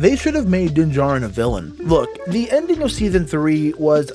They should have made Din Djarin a villain. Look, the ending of season 3 was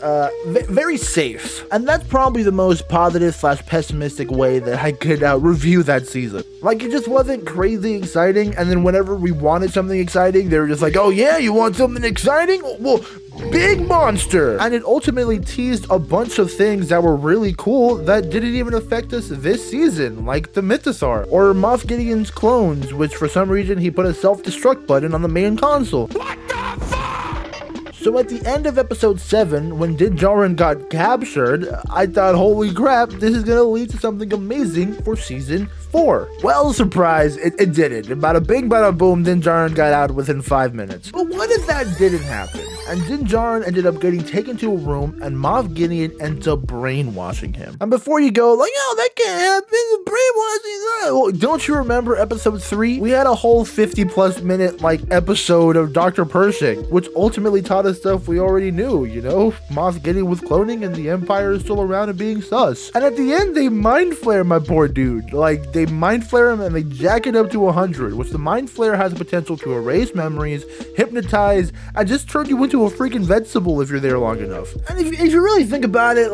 very safe, and that's probably the most positive / pessimistic way that I could review that season. Like, it just wasn't crazy exciting, and then whenever we wanted something exciting, they were just like, oh yeah, you want something exciting? Well, big monster! And it ultimately teased a bunch of things that were really cool that didn't even affect us this season, like the Mythosaur, or Moff Gideon's clones, which for some reason he put a self-destruct button on the main console. What the fuck? So at the end of episode 7, when Din Djarin got captured, I thought, holy crap, this is gonna lead to something amazing for season 4. Well, surprise, it didn't. Bada bing, bada boom, Din Djarin got out within 5 minutes. But what if that didn't happen? And Din Djarin ended up getting taken to a room, and Moff Gideon ends up brainwashing him. And before you go, like, oh, that can't happen, brainwashing, well, don't you remember episode 3? We had a whole 50+ minute, episode of Dr. Pershing, which ultimately taught us stuff we already knew, you know? Moff Gideon with cloning, and the Empire is still around and being sus. And at the end, they mind flare my poor dude. Like, they mind flare him, and they jack it up to 100, which the mind flare has the potential to erase memories, hypnotize, and just turn you into a freaking vegetable if you're there long enough. And if you really think about it,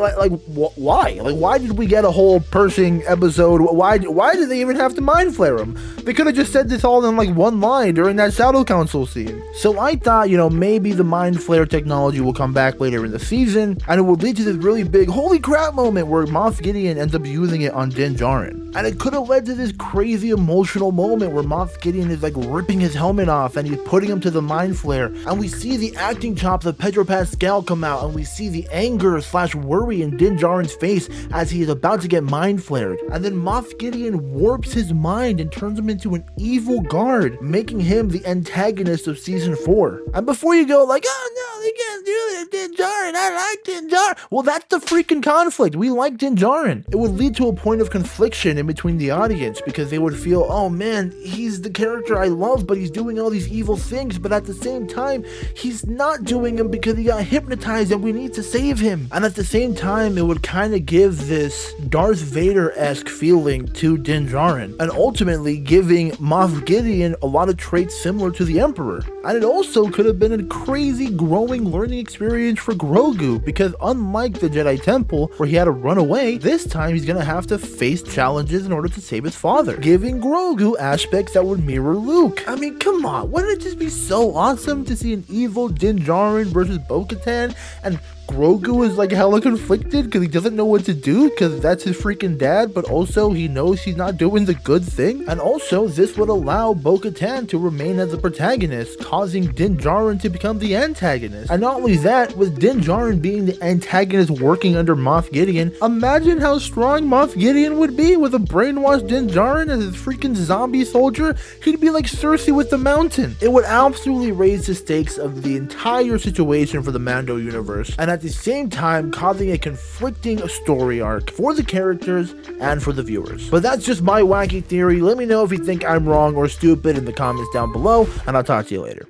why? Like, why did we get a whole Pershing episode? Why did they even have to mind flare him? They could have just said this all in one line during that Shadow Council scene. So I thought, maybe the mind flare technology will come back later in the season, and it will lead to this really big holy crap moment where Moff Gideon ends up using it on Din Djarin. And it could have led to this crazy emotional moment where Moff Gideon is ripping his helmet off and he's putting him to the mind flare, and we see the acting chops of Pedro Pascal come out, and we see the anger / worry in Din Djarin's face as he is about to get mind flared. And then Moff Gideon warps his mind and turns him into an evil guard, making him the antagonist of season 4. And before you go oh no, they can't do this, Din Djarin, I like Din Djarin. Well, that's the freaking conflict. We like Din Djarin. It would lead to a point of confliction in between the audience, because they would feel, oh man, he's the character I love, but he's doing all these evil things, but at the same time, he's not doing them because he got hypnotized and we need to save him. And at the same time, it would kind of give this Darth Vader-esque feeling to Din Djarin, and ultimately giving Moff Gideon a lot of traits similar to the Emperor. And it also could have been a crazy growing learning experience for Grogu, because unlike the Jedi Temple where he had to run away, this time he's gonna have to face challenges in order to save his father, giving Grogu aspects that would mirror Luke. I mean, come on, wouldn't it just be so awesome to see an evil Din Djarin versus Bo-Katan, and Grogu is hella conflicted because he doesn't know what to do because that's his freaking dad, but also he knows he's not doing the good thing. And also, this would allow Bo-Katan to remain as the protagonist, causing Din Djarin to become the antagonist. And not only that, with Din Djarin being the antagonist working under Moff Gideon, imagine how strong Moff Gideon would be with a brainwashed Din Djarin as his freaking zombie soldier. He'd be like Cersei with the mountain. It would absolutely raise the stakes of the entire situation for the Mando universe, and at the same time causing a conflicting story arc for the characters and for the viewers. But that's just my wacky theory. Let me know if you think I'm wrong or stupid in the comments down below, and I'll talk to you later.